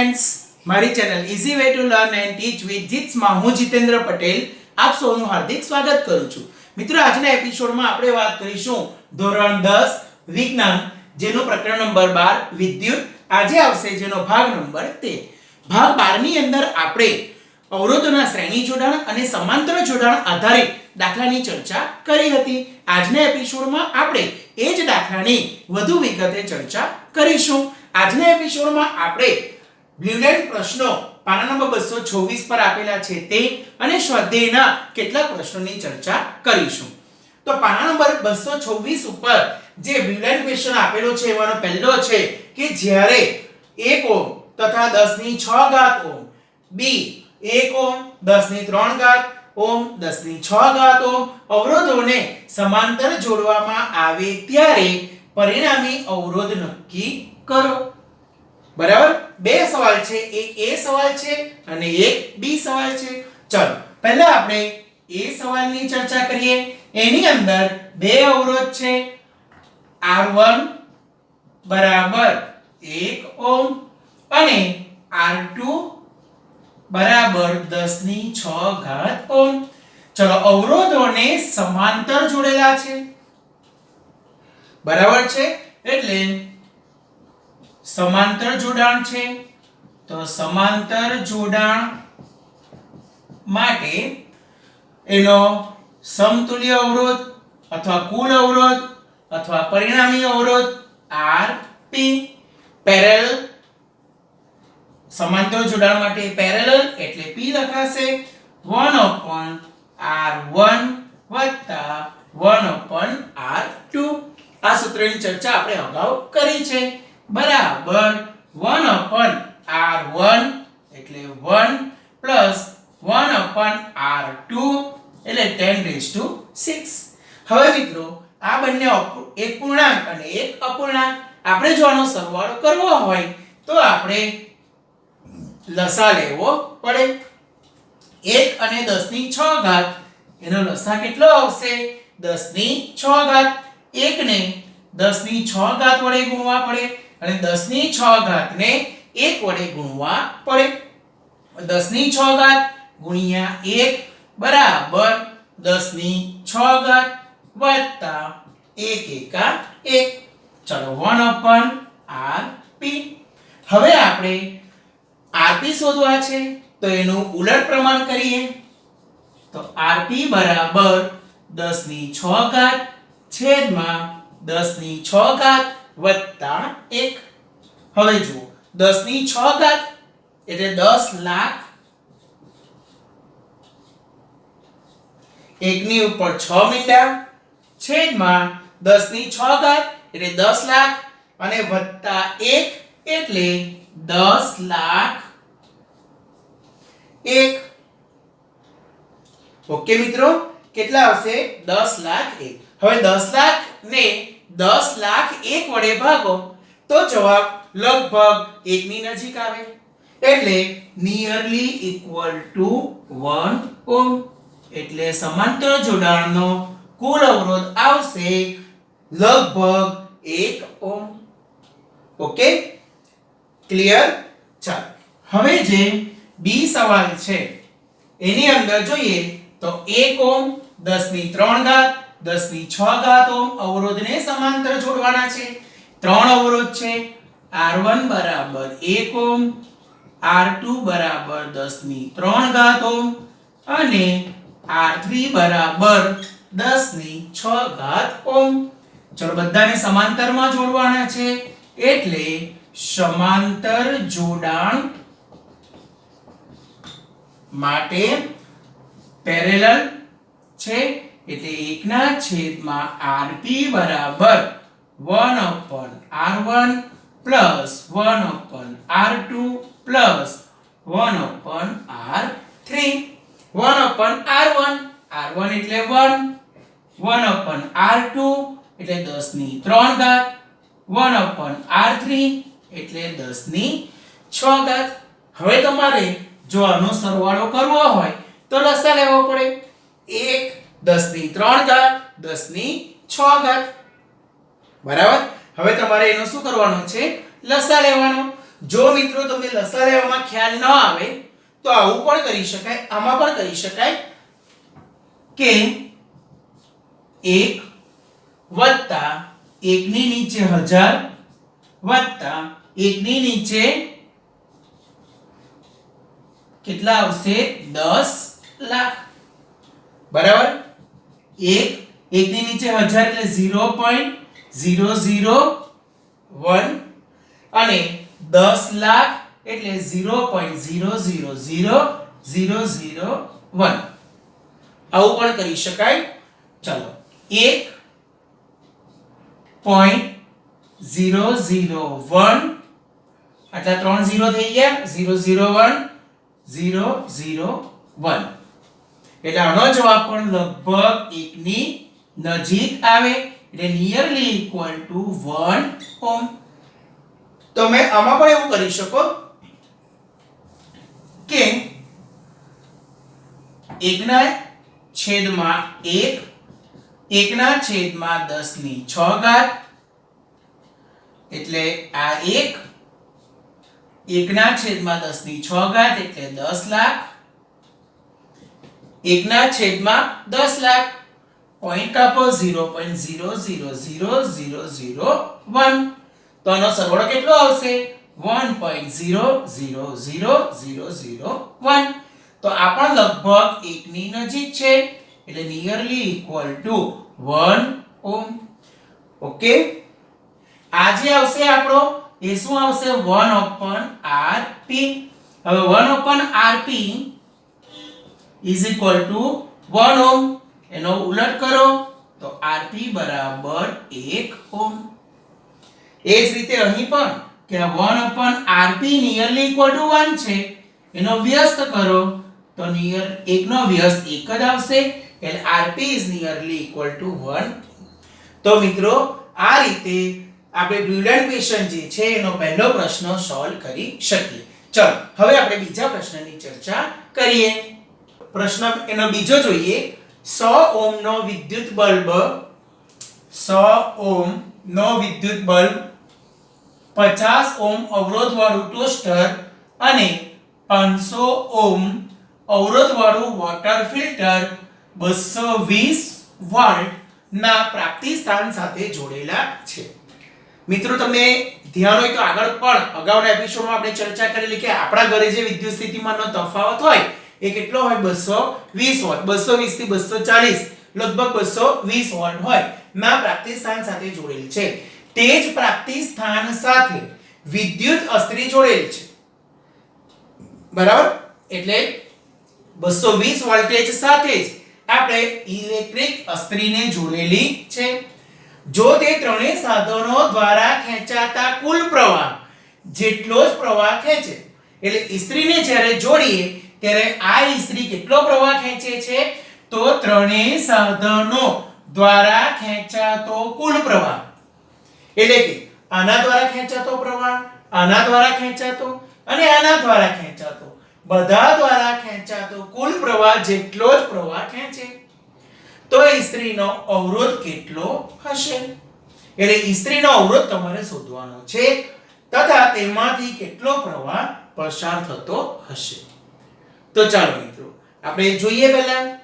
Friends, મારી channel easy way to learn and teach with Jits માં હું જીતેન્દ્ર પટેલ આપ સૌનું હાર્દિક સ્વાગત કરું છું. મિત્રો, આજના એપિસોડમાં આપણે વાત કરીશું ધોરણ 10 વિજ્ઞાન જેનો પ્રકરણ નંબર 12 વિદ્યુત. આજે આવશે જેનો ભાગ નંબર 13. ભાગ 12 ની અંદર આપણે અવરોધોના શ્રેણી જોડાણ અને સમાંતર જોડાણ આધારિત દાખલાની ચર્ચા કરી હતી. આજના એપિસોડમાં આપણે એ જ દાખલાની વધુ વિગતે ચર્ચા કરીશું. આજના એપિસોડમાં આપણે બ્લ્યુલેન્ડ પ્રશ્નો પાના નંબર 226 પર આપેલા છે તે અને સ્વાધ્યાયના કેટલાક પ્રશ્નોની ચર્ચા કરીશું. તો પાના નંબર 226 ઉપર જે બ્લ્યુલેન્ડ ક્વેશ્ચન આપેલો છે એવાનો પહેલો છે કે જ્યારે 1 ઓહ્મ તથા 10 ની 6 ઘાત ઓહ્મ, બી 1 ઓહ્મ 10 ની 3 ઘાત ઓહ્મ 10 ની 6 ઘાત ઓહ્મ અવરોધોને સમાંતર જોડવામાં આવે ત્યારે પરિણામી અવરોધ નક્કી કરો. બરાબર, બે સવાલ છે, એક એ સવાલ છે અને એક બી સવાલ છે. ચલો પહેલા આપણે એ સવાલની ચર્ચા કરીએ. એની અંદર બે અવરોધ છે, R1 બરાબર 1 ઓહ્મ અને R2 બરાબર 10 ની 6 ઘાત ઓહ્મ. ચલો અવરોધોને સમાંતર જોડેલા છે. બરાબર છે, એટલે સમાંતર જોડાણ છે. તો સમાંતર જોડાણ માટે એનો સમતુલ્ય અવરોધ અથવા કુલ અવરોધ અથવા પરિણામી અવરોધ Rp. પેરેલલ સમાંતર જોડાણ માટે પેરેલલ એટલે P લખાશે 1/R1 1/R2. આ સૂત્રની ચર્ચા આપણે અગાઉ કરી છે. બરાબર 1/R1 એટલે 1 પ્લસ 1/R2 એટલે 10⁶. હવે મિત્રો, આ બંને એક પૂર્ણાંક અને એક અપૂર્ણાંક આપણે જો આનો સરવાળો કરવો હોય તો આપણે લસા લેવો પડે. 1 અને 10 ની 6 ઘાત એનો લસા કેટલો આવશે? 10 ની 6 ઘાત. 1 ને 10 ની 6 ઘાત વડે ગુણવા પડે અને 10 ની 6 ઘાતને 1 વડે ગુણવા પડે. 10 ની 6 ઘાત ગુણ્યા 1 બરાબર 10 ની 6 ઘાત વત્તા 1 એકા 1. ચલો 1/Rp. હવે આપણે Rp શોધવા છે તો એનું ઉલટ પ્રમાણ કરીએ. તો Rp બરાબર 10 ની 6 ઘાત છેદમાં 10 ની 6 ઘાત વત્તા 1. હવે જુઓ, 10 ની 6 ઘાત એટલે 10 લાખ. 1 ની ઉપર 6 મીંડા છેદમાં 10 ની 6 ઘાત એટલે 10 લાખ અને વત્તા 1 એટલે 10 લાખ 1. ઓકે મિત્રો, કેટલા આવશે? 10 લાખ 1. હવે 10 લાખ ને 10 લાખ 1 વડે ભાગો તો જવાબ લગભગ 1 ની નજીક આવે એટલે નિયરલી ઇક્વલ ટુ 1 ઓહ્મ. એટલે સમાંતર જોડાણનો કુલ અવરોધ આવશે લગભગ 1 ઓહ્મ. Okay, clear? ચાલો હવે જે બી સવાલ છે એની અંદર જોઈએ તો 1 ઓહ્મ 10 ની 3 ઘાત 10 ની 6 ઘાત ઓહ્મ અવરોધને સમાંતર જોડવાના છે. 3 અવરોધ છે, R1 બરાબર 1 ઓહ્મ, R2 બરાબર 10 ની 3 ઘાત ઓહ્મ અને R3 બરાબર 10 ની 6 ઘાત ઓહ્મ. ચલો બધાને સમાંતરમાં જોડવાના છે એટલે સમાંતર જોડાણ માટે પેરેલલ છે એટલે 1 ના છેદમાં Rp બરાબર 1/R1 plus 1/R2 plus 1/R3. 1/R1 R1 એટલે 1, 1/R2 એટલે 10 ની 3 ઘાત, 1/R3 એટલે 10 ની 6 ઘાત. હવે તમારે જો આનો સરવાળો કરવો હોય તો લસા લેવો પડે. 1 10 ની 3 ઘાત 10 ની 6 ઘાત. બરાબર, હવે તમારે એનો શું કરવાનો છે? લસા લેવાનો. જો મિત્રો તમને લસા લેવામાં ખ્યાલ ન આવે તો આવું પણ કરી શકાય, આમાં પણ કરી શકાય કે 1 વત્તા 1 ની નીચે 1000 વત્તા 1 ની નીચે કેટલા આવશે 10 લાખ બરાબર 1 ની નીચે 1000 એટલે 0.001 અને 10 લાખ એટલે 0.000001 આવું પણ કરી શકાય ચલો 1.001 આટલા 3 0 થઈ ગયા 001 001 એટલે આનો જવાબ પણ લગભગ 1 ની નજીક આવે એટલે નિયરલી ઇક્વલ ટુ 1 ઓહમ તમે આમાં પણ એવું કરી શકો કે 1 ના છેદમાં 1 1 ના છેદમાં 10 ની 6 ઘાત એટલે આ 1 1 ના છેદમાં 10 ની 6 ઘાત એટલે 10 લાખ 1 ના છેદમાં 10 લાખ પોઈન્ટ કાપો 0.0000001 તો આનો સરવાળો કેટલો આવશે 1.0000001 તો આ પણ લગભગ 1 ની નજીક છે એટલે nearly equal to 1 ohm okay આ જે આવશે આપણો એ શું આવશે 1/rp હવે 1/rp is equal to 1 ohm એનો ઉલટ કરો તો rp બરાબર 1 ઓહમ એ જ રીતે અહીં પણ કે 1/rp નિયરલી ઇક્વલ ટુ 1 છે એનો વ્યસ્ત કરો તો નિયર 1 નો વ્યસ્ત 1 જ આવશે એટલે rp is nearly equal to 1 તો મિત્રો આ રીતે આપણે બ્યુલેન્ડ ક્વેશ્ચન જે છે એનો પહેલો પ્રશ્ન સોલ્વ કરી શકીએ ચલો હવે આપણે બીજા પ્રશ્નની ચર્ચા કરીએ પ્રશ્ન એનો બીજો જોઈએ 100 ઓહમ નો વિદ્યુત બલ્બ 100 ઓહમ નો વિદ્યુત બલ્બ 50 ઓહમ અવરોધ વાળું ટોસ્ટર અને 500 ઓહમ અવરોધ વાળું વોટર ફિલ્ટર 220 વોલ્ટ ના પ્રાપ્તિ સ્થાન સાથે જોડેલા છે મિત્રો તમને ધ્યાન હોય તો આગળ પણ અગાઉના એપિસોડમાં આપણે ચર્ચા કરેલી કે આપણા ઘરે જે વિદ્યુત સ્થિતિમાનનો તફાવત હોય એ કેટલો હોય 220 વોલ્ટ 220 થી 240 લગભગ 220 વોલ્ટ હોય ના પ્રાપ્તિ સ્થાન સાથે જોડેલ છે તે જ પ્રાપ્તિ સ્થાન સાથે વિદ્યુત અસ્ત્રી જોડેલ છે બરાબર એટલે 220 વોલ્ટેજ સાથે જ આપણે ઇલેક્ટ્રિક અસ્ત્રીને જોડેલી છે જો તે ત્રણેય સાધનો દ્વારા ખેંચાતા કુલ પ્રવાહ જેટલો જ પ્રવાહ ખેંચે એટલે ઇસ્ત્રીને જ્યારે જોડીએ ત્યારે આ ઇસ્ત્રી કેટલો પ્રવાહ ખેંચે છે તો ત્રણેય સાધનો દ્વારા ખેંચાતો કુલ પ્રવાહ એટલે કે આના દ્વારા ખેંચાતો પ્રવાહ આના દ્વારા ખેંચાતો અને આના દ્વારા ખેંચાતો બધા દ્વારા ખેંચાતો કુલ પ્રવાહ જેટલો જ પ્રવાહ ખેંચે તો ઇસ્ત્રીનો અવરોધ કેટલો હશે એટલે ઇસ્ત્રીનો અવરોધ તમારે શોધવાનો છે તથા તેમાંથી કેટલો પ્રવાહ પસાર થતો હશે તો ચાલો મિત્રો આપણે જોઈએ પહેલા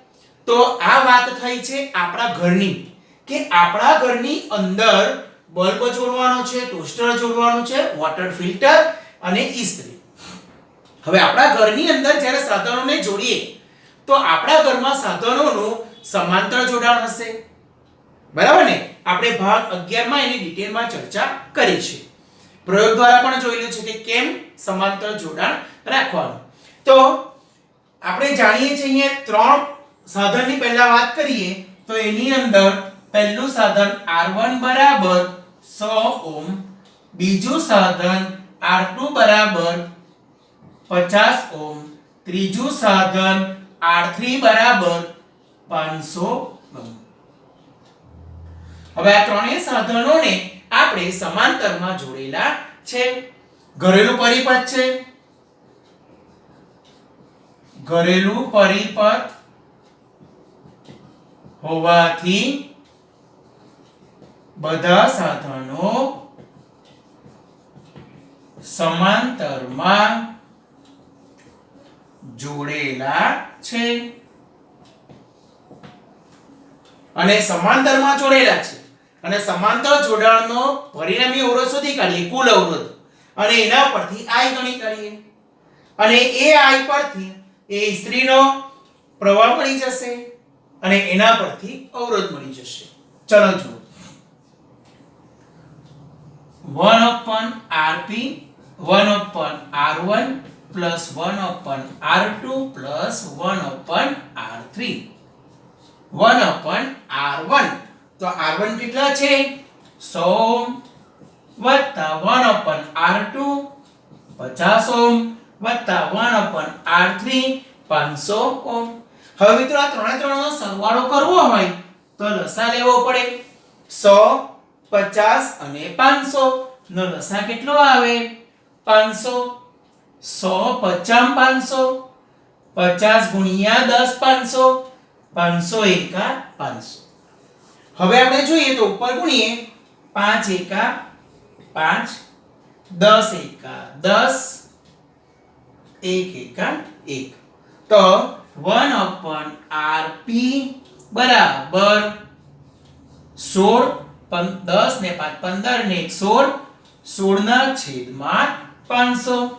તો આ વાત થઈ છે આપણા ઘરની કે આપણા ઘરની અંદર બલ્બ જોડવાનો છે ટોસ્ટર જોડવાનું છે વોટર ફિલ્ટર અને ઇસ્ત્રી હવે આપણા ઘરની અંદર જ્યારે સાધનોને જોડીએ તો આપણા ઘરમાં સાધનોનું સમાંતર જોડાણ હશે બરાબર ને આપણે ભાગ 11 માં એની ડિટેલમાં ચર્ચા કરી છે પ્રયોગ દ્વારા પણ જોયેલું છે કે કેમ સમાંતર જોડાણ રાખવાનું તો આપણે જાણીએ છીએ અહીંયા ત્રણ સાધનની પહેલા વાત કરીએ તો એની અંદર પહેલું સાધન R1 બરાબર 100 ઓહમ બીજું સાધન R2 બરાબર 50 ઓહમ ત્રીજું સાધન R3 બરાબર 500 ઓહમ હવે આ ત્રણેય સાધનોને આપણે સમાંતરમાં જોડેલા છે ઘરેલું પરિપથ છે ઘરેલું પરિપથ હોવાથી બધા સાધનો સમાંતરમાં જોડેલા છે અને સમાંતરમાં જોડેલા છે અને સમાંતર જોડાણનો પરિણામી અવરોધ શોધી કાઢીએ કુલ અવરોધ અને એના પરથી I ગણી કાઢીએ અને એ I પરથી એ ઇસ્ત્રીનો પ્રવાહ મળી જશે અને એના પરથી અવરોધ મળી જશે. ચલો જુઓ 1/Rp 1/R1 plus 1/R2 plus 1/R3 1/R1 તો R1 કેટલા છે 100 વત્તા 1/R2 50 ઓહ્મ વત્તા 1/R3 500 ઓહ્મ. હવે મિત્રો આ ત્રણે ત્રણનો સરવાળો કરવો હોય તો લસા લેવો પડે 100 50 અને 500 નો લસા કેટલો આવે 500 100 50 500 50 ગુણ્યા 10 500 500 એકા 500. હવે આપણે જોઈએ તો ઉપર ગુણીએ 5 એકા 5 10 એકા 10 1 એકા 1 તો 1/Rp બરાબર 16 10 ને 5 15 ને 1 16 16 ના છેદમાં 500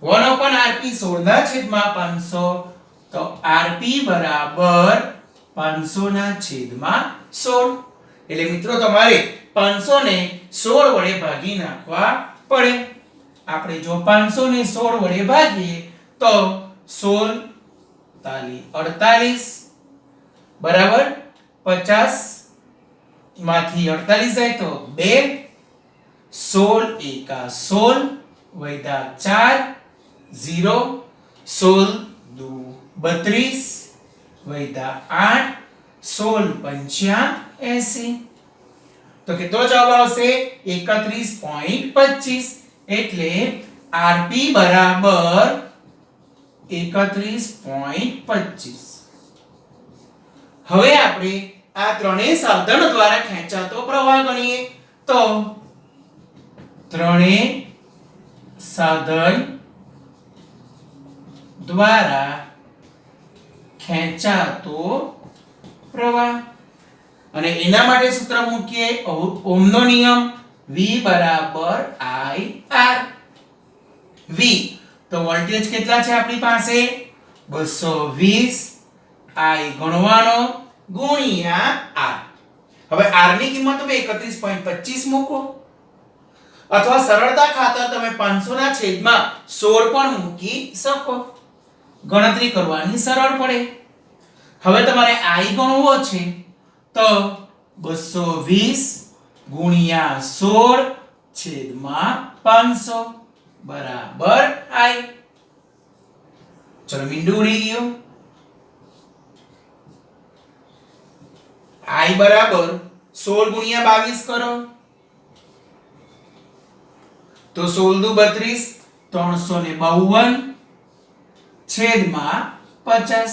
1/Rp 16 ના છેદમાં 500 તો Rp બરાબર 500 ના છેદમાં 16 એટલે મિત્રો તમારે 500 ને 16 વડે ભાગી નાખવા પડે. આપણે જો 500 ને 16 વડે ભાગીએ તો 16 48 બરાબર 50 માંથી 48 જાય તો 2 16 એકા 16 વૈધા 4 0 16 દુ 32 વૈધા 8 16 પંચ્યા 80 તો કેટલો જવાબ આવશે 31.25 એટલે Rp બરાબર 31.25. હવે આપણે આ ત્રણેય સાધનો દ્વારા ખેંચાતો પ્રવાહ ગણીએ તો ત્રણેય સાધન દ્વારા ખેંચાતો પ્રવાહ અને એના માટે સૂત્ર મૂકીએ ઓહમનો નિયમ V બરાબર IR. V તો વોલ્ટેજ કેટલા છે આપણી પાસે 220 I ગણવાનો ગુણ્યા R. હવે R ની કિંમત તમે 31.25 મૂકો અથવા સરળતા ખાતર તમે 500 ના છેદમાં 16 પણ મૂકી શકો. ગણતરી કરવાની સરળ પડે. હવે તમારે I ગણવો છે તો 220 ગુણ્યા 16 છેદમાં 500 બરાબર I. ચલો મીંડું ઉડી ગયું. I બરાબર 16 ગુણ્યા 22 કરો તો 16 દુ 32 352 છેદમાં 50.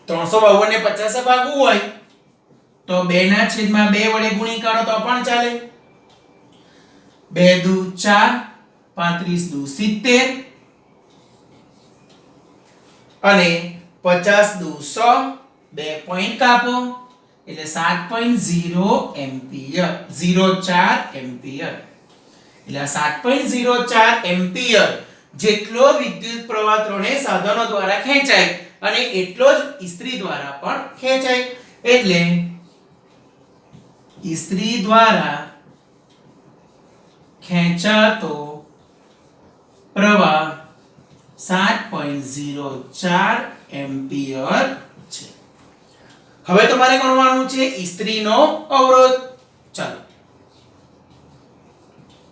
352 ને 50 ભાગવું હોય તો 2 ના છેદમાં 2 વડે ગુણી કાઢો તો પણ ચાલે. 2 દુ 4 35 દુ 70 અને 50 દુ 100 2 પોઈન્ટ કાપો એટલે 7.0 એમ્પિયર 04 એમ્પિયર એટલે 7.04 એમ્પિયર જેટલો વિદ્યુત પ્રવાહ ત્રણેય સાધનો દ્વારા ખેંચાય અને એટલો જ ઇસ્ત્રી દ્વારા પણ ખેંચાય એટલે ઇસ્ત્રી દ્વારા ખેંચાતો પ્રવાહ 7.04 એમ્પિયર છે. હવે તમારે ગણવાનું છે ઇસ્ત્રીનો અવરોધ. ચાલો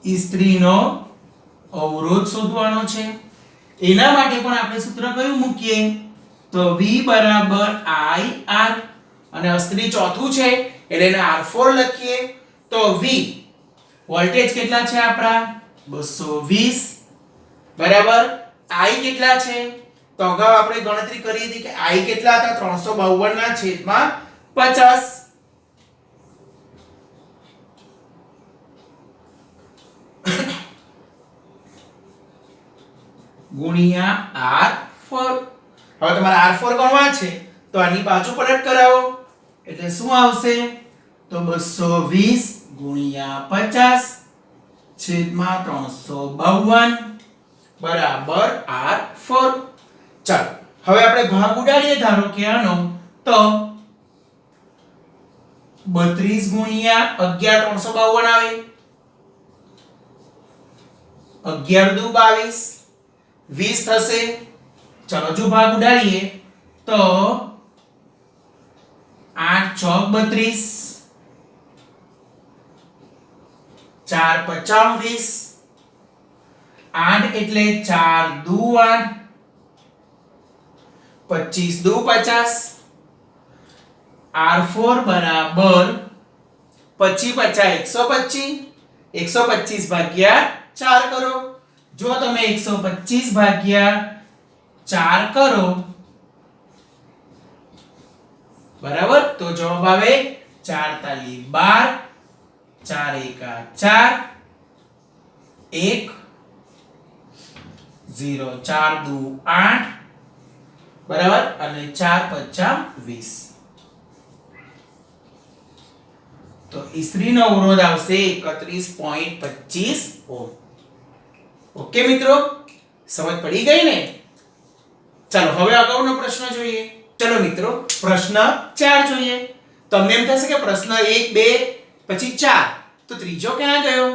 ઇસ્ત્રીનો અવરોધ શોધવાનો છે. એના માટે પણ આપણે સૂત્ર કયું મૂકીએ તો V બરાબર IR અને અસ્ત્રી ચોથું છે એટલે એને R4 લખીએ તો V વોલ્ટેજ કેટલા છે આપણા 220 બરાબર I કેટલા છે તો અગાઉ આપણે ગણતરી કરી હતી કે I કેટલા હતા 352 ના છેદમાં 50 ગુણ્યા r4. હવે તમારે r4 ગણવા છે તો આની બાજુ પલટ કરાવો એટલે શું આવશે તો 220 ગુણ્યા 50 છેદમાં 352 બરાબર r4. ચાલો હવે આપણે ભાગ ઉડાડીએ ધારો કે આનો તો 32 ગુણ્યા 11 352 આવે 11 દુ 22 20 થશે. ચલો જો ભાગ ઉડાડીએ તો 8 ચોક 32 4 55 20 8 એટલે 4 દુ 8 25 દુ 50 r4 બરાબર 25 50 125 ભાગ્યા 4 કરો. જો તમે 125 ભાગ્યા 4 કરો બરાબર તો જવાબ આવે 4 તાલી 12 4 એકા 4 1 0 4 દુ 8 બરાબર અને 4 પચ્ચા 20 તો ઈસ્ત્રીનો અવરોધ આવશે 31.25 ઓહ્મ. ઓકે મિત્રો, સમજ પડી ગઈ ને? ચાલો હવે આગળનો પ્રશ્ન જોઈએ. ચલો મિત્રો પ્રશ્ન 4 જોઈએ. તમને એમ થશે કે પ્રશ્ન 1 2 પછી 4 તો ત્રીજો ક્યાં ગયો?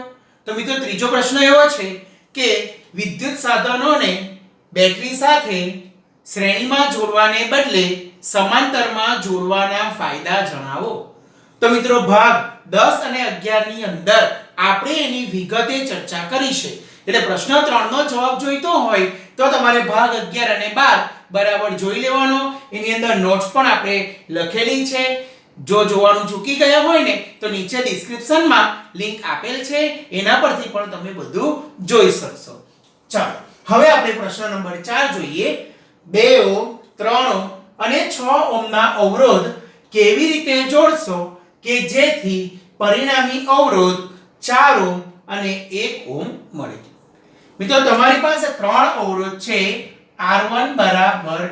તો મિત્રો ત્રીજો પ્રશ્ન એવો છે કે વિદ્યુત સાધનોને બેટરી સાથે શ્રેણીમાં જોડવાને બદલે સમાંતરમાં જોડવાના ફાયદા જણાવો. તો મિત્રો ભાગ 10 અને 11 ની અંદર આપણે એની વિગતે ચર્ચા કરી છે. એટલે પ્રશ્ન 3 નો જવાબ જોઈતો હોય તો તમારે ભાગ 11 અને 12 બરાબર જોઈ લેવાનો. એની અંદર નોટ્સ પણ આપણે લખેલી છે. જો જોવાનું ચૂકી ગયા હોય ને તો નીચે ડિસ્ક્રિપ્શનમાં લિંક આપેલ છે, એના પરથી પણ તમે બધું જોઈ શકશો. ચાલો હવે આપણે પ્રશ્ન નંબર 4 જોઈએ. 2 ઓહ્મ 3 ઓહ્મ અને 6 ઓહ્મના અવરોધ કેવી રીતે જોડશો કે જેથી પરિણામી અવરોધ 4 ઓહ્મ અને 1 ઓહ્મ મળે. મિત્રો તમારી પાસે 3 અવરોધ છે. R1 બરાબર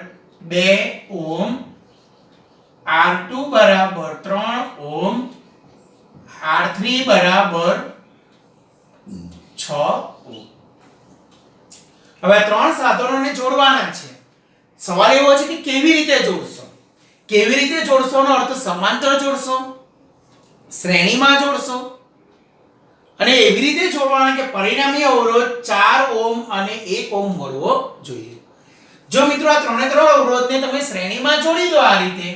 2 ઓહ્મ, R2 બરાબર 3 ઓહ્મ, R3 બરાબર 6 ઓહ્મ. હવે ત્રણ સાધનોને જોડવાના છે. સવાલ એવો છે કે કેવી રીતે જોડશો? કેવી રીતે જોડશો નો અર્થ સમાંતર જોડશો, શ્રેણીમાં જોડશો અને એવી રીતે જોડવાના કે પરિણામી અવરોધ 4 ઓહ્મ અને 1 ઓહ્મ મળવો જોઈએ. જો મિત્રો આ ત્રણે ત્રણ અવરોધને તમે શ્રેણીમાં જોડી દો આ રીતે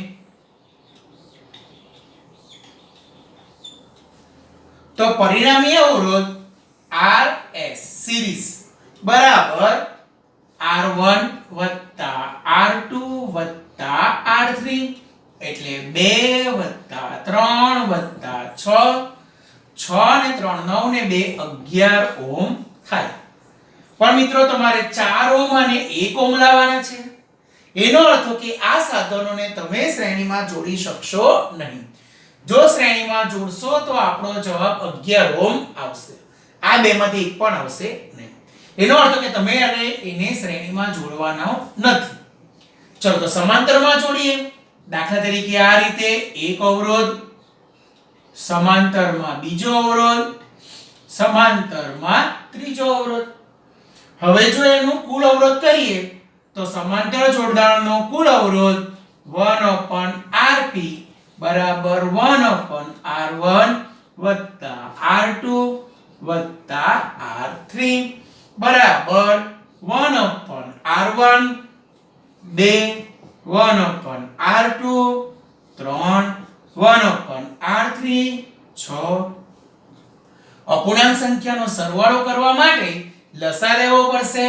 તો પરિણામી અવરોધ RS સિરીઝ બરાબર R1 R2 R3 એટલે 2 3 6 6 ને 3 9 ને 2 11 ઓહ્મ થાય. પણ મિત્રો તમારે 4 ઓહ્મ અને 1 ઓહ્મ લાવવાના છે. એનો અર્થ કે આ સાધનોને તમે શ્રેણીમાં જોડી શકશો નહીં. જો શ્રેણીમાં જોડશો તો આપણો જવાબ 11 ઓહ્મ આવશે. આ બેમાંથી એક પણ આવશે નહીં. એનો અર્થ કે તમે એને શ્રેણીમાં જોડવાનો નથી. ચલો તો સમાંતરમાં જોડીએ. દાખલા તરીકે આ રીતે એક અવરોધ, સમાંતરમાં બીજો અવરોધ, સમાંતરમાં ત્રીજો અવરોધ. હવે જો એનું કુલ અવરોધ કરીએ તો સમાંતર જોડાણનો કુલ અવરોધ 1/rp બરાબર 1/r1 r2 r3 બરાબર 1/r1 2 1/r2 3 1/r3 6. અપૂર્ણાંક સંખ્યાનો સરવાળો કરવા માટે લસા લેવો પડશે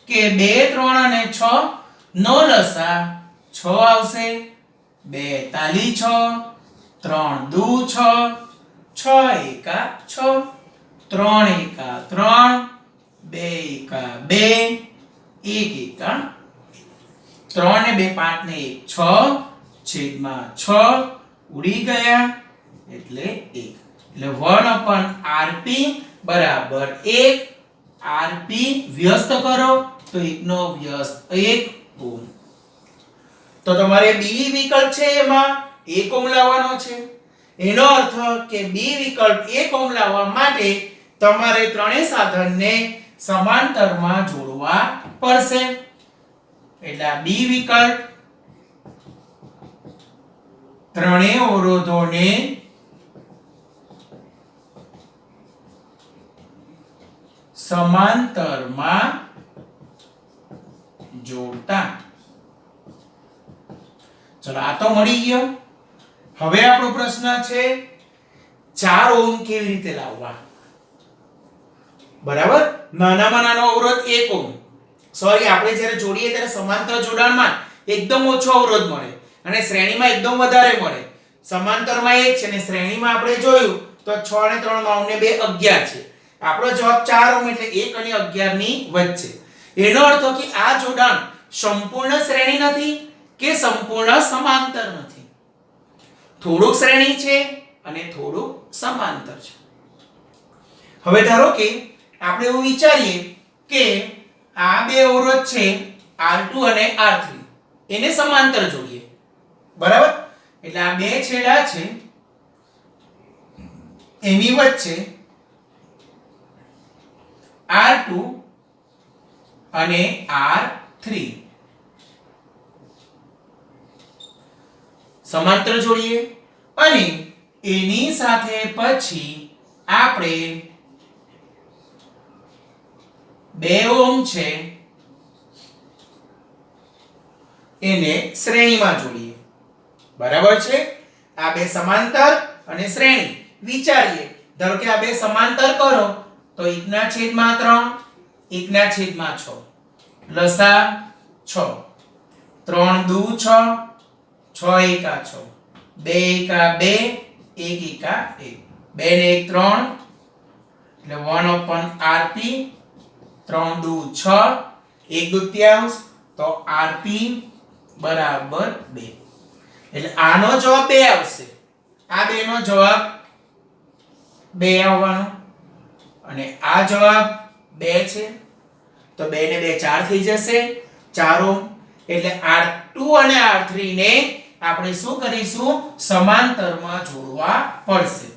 કે 2 3 અને 6 નો લસા 6 આવશે. 2 તાલી 6 3 દુ 6 6 એકા 6 3 એકા 3 2 એકા 2 1 એકા 3 ને 2 5 ને 1 6 છેદમાં 6 ઉડી ગયા એટલે 1 એટલે 1/rp બરાબર 1. rp વ્યસ્ત કરો તો 1 નો વ્યસ્ત 1 ઓમ. તો તમારે બી વિકલ્પ છે એમાં 1 ઓમ લાવવાનો છે. એનો અર્થ કે બી વિકલ્પ 1 ઓમ લાવવા માટે તમારે ત્રણેય સાધનને સમાંતરમાં જોડવા પડશે. એટલે આ બી વિકલ્પ ત્રણેય અવરોધોને સમાંતરમાં જોડતા. ચલો આ તો મળી ગયો. હવે આપણો પ્રશ્ન છે 4 ઓમ કેવી રીતે લાવવા. બરાબર, નાનામાં નાનો અવરોધ 1 ઓમ. સોરી, આપણે જ્યારે જોડીએ ત્યારે સમાંતર જોડાણમાં એકદમ ઓછો અવરોધ મળે અને શ્રેણીમાં એકદમ વધારે મળે. સમાંતરમાં 1 છે અને શ્રેણીમાં આપણે જોયું તો 6 અને 3 9 ને 2 11 છે. આપણો જવાબ 4 ઓમ એટલે 1 અને 11 ની વચ્ચે. એનો અર્થ કે આ જોડાણ સંપૂર્ણ શ્રેણી નથી કે સંપૂર્ણ સમાંતર નથી. થોડુંક શ્રેણી છે અને થોડુંક સમાંતર છે. હવે ધારો કે આપણે એવું વિચારીએ કે આ બે અવરોધ છે R2 અને R3, એને સમાંતર જોડીએ. બરાબર, એટલે આ બે છેડા છે એની વચ્ચે R2 અને R3 સમાંતર જોડીએ અને એની સાથે પછી આપણે 2 ઓમ છે એને શ્રેણીમાં જોડીએ. બરાબર છે, આ બે સમાંતર અને શ્રેણી વિચારીએ. ધારો કે આ બે સમાંતર કરો તો 1/3 1/6 લસા 6 3 દુ 6 6 એકા 6 2 એકા 2 1 એકા 1 2 ને 1 3 એટલે 1/rp 3 દુ 6 1/2 તો rp બરાબર 2. એટલે આનો જવાબ 2 આવશે. આ બેનો જવાબ 2 આવવાનો અને આ જવાબ 2 છે તો 2 ને 2 4 થઈ જશે 4 ઓમ. એટલે R2 અને R3 ને આપણે શું કરીશું, સમાંતરમાં જોડવા પડશે.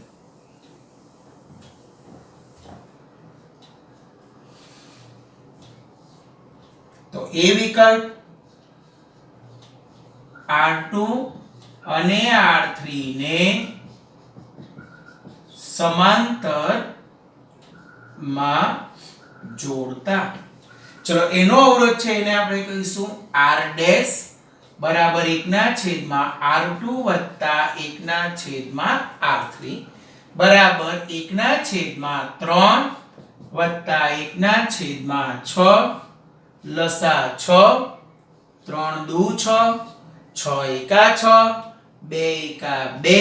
તો એ વિકલ્પ R2 અને R3 ને સમાંતર માં જોડતા. ચલો એનો અવરોધ છે એને આપણે કહીશું R ડેશ બરાબર 1/R2 વત્તા 1/R3 બરાબર 1/3 વત્તા 1/6 લસા 6 3 દુ 6 6 એકા 6 2 એકા 2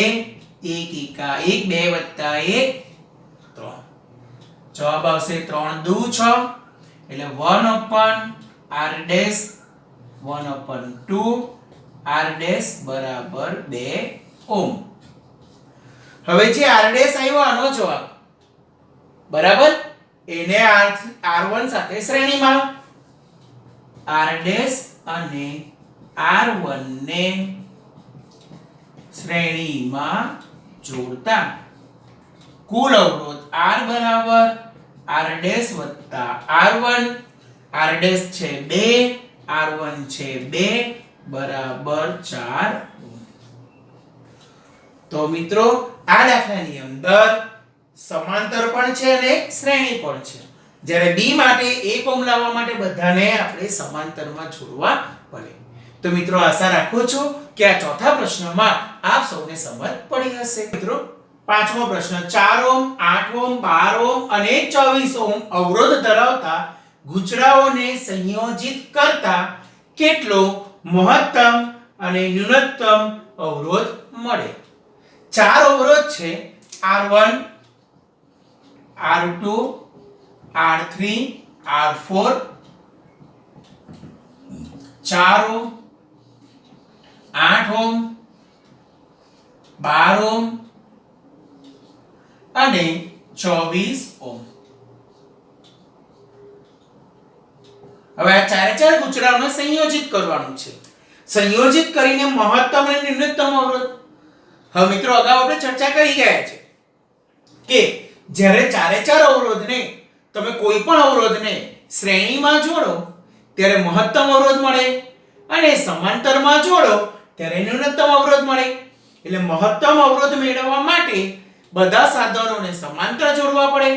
1 એકા 1 2 વત્તા 1 3. જવાબ આવશે 3 દુ 6 એટલે 1/r ડેશ 1/2 r ડેશ બરાબર 2 ઓમ. હવે જે r ડેશ આવ્યો આનો જવાબ બરાબર એને r1 સાથે શ્રેણીમાં r ડેશ અને r1 ને શ્રેણીમાં જોડતા કુલ અવરોધ r બરાબર r ડેશ વત્તા r1 r ડેશ છે 2 r1 છે 2 બરાબર 4 ઓમ. તો મિત્રો આ દાખલાની અંદર સમાંતર પણ છે અને શ્રેણી પણ છે. જ્યારે b માટે 1 ઓમ લાવવા માટે બધાને આપણે સમાંતરમાં જોડવા પડે. તો મિત્રો આશા રાખું છું કે આ ચોથા પ્રશ્નમાં આપ સૌને સમજ પડી હશે. મિત્રો પાંચમો પ્રશ્ન 4 ઓમ 8 ઓમ 12 ઓમ અને 24 ઓમ અવરોધ ધરાવતા ગુચરાઓને સંયોજિત કરતા કેટલો મહત્તમ અને ન્યૂનતમ અવરોધ મળે. 4 અવરોધ છે R1 R2 R3 R4 4 ઓમ 8 ઓમ 12 ઓમ અને 24 ઓમ. હવે આ ચારે ચાર ગૂંચળાઓને સંયોજિત કરવાનું છે. સંયોજિત કરીને મહત્તમ અને ન્યૂનતમ અવરોધ. હવે મિત્રો અગાઉ આપણે ચર્ચા કરી ગયા છે કે જ્યારે ચારે ચાર અવરોધને તમે કોઈ પણ અવરોધને શ્રેણીમાં જોડો ત્યારે મહત્તમ અવરોધ મળે અને સમાંતરમાં જોડો ત્યારે ન્યૂનતમ અવરોધ મળે. એટલે મહત્તમ અવરોધ મેળવવા માટે બધા સાધનોને સમાંતર જોડવા પડે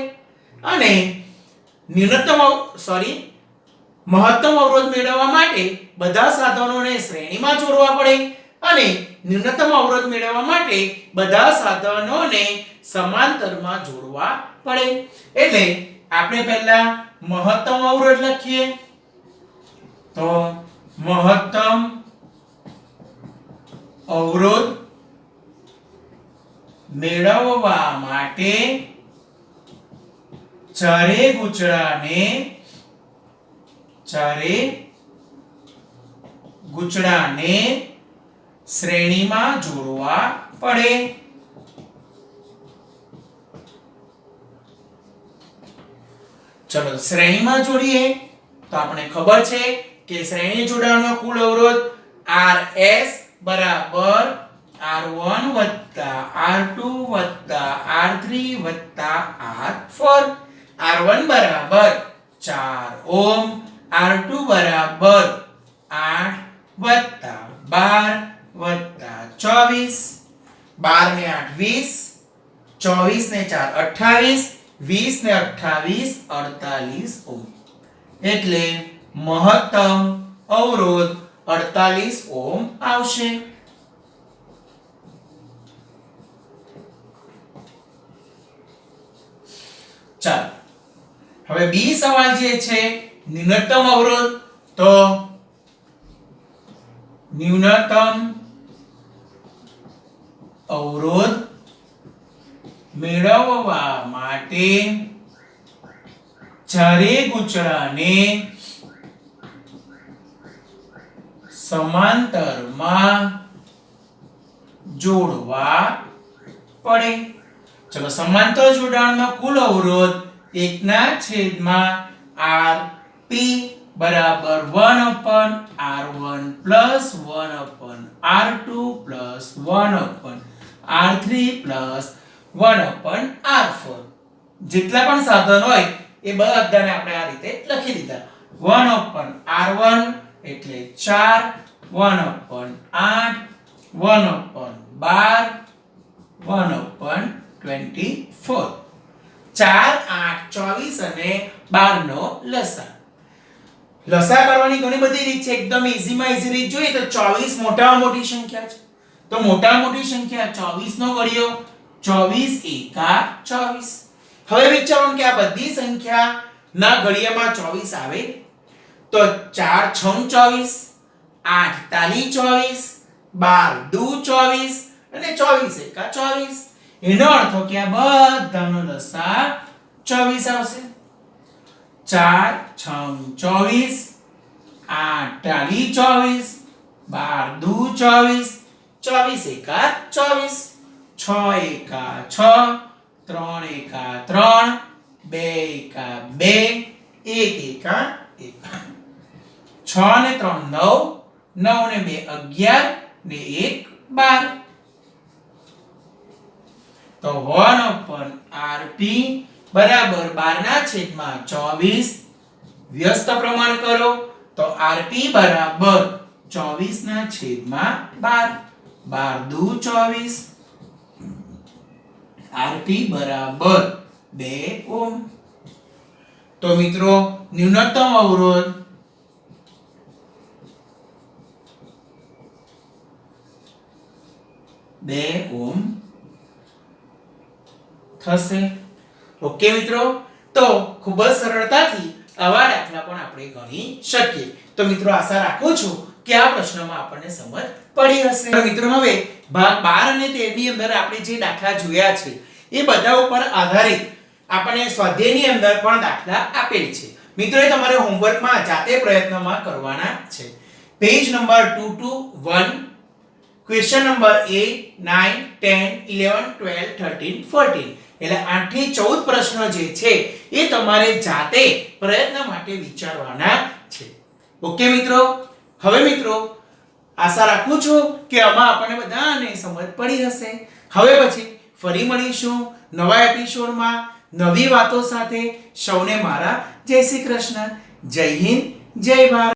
અને મહત્તમ અવરોધ મેળવવા માટે બધા સાધનોને શ્રેણીમાં જોડવા પડે અને ન્યૂનતમ અવરોધ મેળવવા માટે બધા સાધનોને સમાંતરમાં જોડવા પડે. એટલે આપણે પહેલા મહત્તમ અવરોધ લખીએ તો મહત્તમ અવરોધ મેળવવા માટે ચારે ગૂંચળાને શ્રેણીમાં જોડવા પડે. ચલો શ્રેણીમાં જોડીએ તો આપણે ખબર છે કે શ્રેણી જોડાણનો કુલ અવરોધ RS બરાબર R1 વત્તા R2 વત્તા R3 વત્તા R4. R1 બરાબર 4 ઓહમ, R2 બરાબર 8 વત્તા 12 વત્તા 24. 12 ને 8 20, 24 ને 4 28, 20 ને 28 48 ઓહમ. એટલે મહત્તમ અવરોધ 48 ઓહમ આવશે. ચાલો હવે બી સવાલ જે છે ન્યૂનતમ અવરોધ. તો ન્યૂનતમ અવરોધ મેળવવા માટે ચારે ગૂંચળાને સમાંતરમાં જોડવા પડે. ચલો સમાંતર જોડાણનો કુલ અવરોધ 1/rp બરાબર 1/r1 plus 1/r2 plus 1/r3 plus 1/r4. જેટલા પણ સાધન હોય એ બધાને આપણે આ રીતે લખી દીધા. 1/r1 એટલે 4, 1/8, 1/12, 1/24. 4, 8, 24 અને 12 નો લસા. લસા કરવાની ઘણી બધી રીત છે. એકદમ ઈઝીમાં ઈઝી રીત જોઈએ તો 24 મોટામાં મોટી સંખ્યા છે. તો મોટામાં મોટી સંખ્યા 24 નો ઘડિયો 24 એકા 24. હવે વિચારો કે આ બધી સંખ્યા ના ઘડિયામાં 24 આવે તો 4 6 24, 8 તાલી 24, 12 દુ 24 અને 24 એકા 24. એનો અર્થ કે આ બધાનો લસા 24 આવશે. 4 6 24, 8 તાલી 24, 12 દુ 24, 24 એકા 24, 6 એકા 6, 3 એકા 3, 2 એકા 2, 1 એકા 1. 6 ને 3 9, 9 ને 2 11 ને 1 12. તો 1/rp બરાબર 12/24. વ્યસ્ત પ્રમાણ કરો તો rp બરાબર 24/12. 12 દુ 24, rp બરાબર 2 ઓહમ. તો મિત્રો ન્યૂનતમ અવરોધ ઓહમ થશે. ઓકે મિત્રો, તો ખૂબ જ સરળતાથી આવા દાખલા પણ આપણે ગણી શકીએ. તો મિત્રો આશા રાખું છું કે આ પ્રશ્નમાં આપણને સમજ પડી હશે. મિત્રો હવે ભાગ 12 અને 13 ની અંદર આપણે જે દાખલા જોયા છે એ બધા ઉપર આધારિત આપણે સ્વાધ્યાયની અંદર પણ દાખલા આપેલ છે. મિત્રો એ તમારે હોમવર્કમાં જાતે પ્રયત્નમાં કરવાના છે. પેજ નંબર 221, ક્વેશ્ચન નંબર 8, 9, 10, 11, 12, 13, 14 એટલે 8 થી 14 પ્રશ્ન જે છે એ તમારે જાતે પ્રયત્ન માટે વિચારવાના છે. ઓકે મિત્રો. હવે મિત્રો આશા રાખું છું કે આમાં આપણને બધાને સમજ પડી હશે. હવે પછી ફરી મળીશું નવા એપિસોડમાં નવી વાતો સાથે. સૌને મારા જય શ્રી કૃષ્ણ. જય હિન્દ, જય ભારત.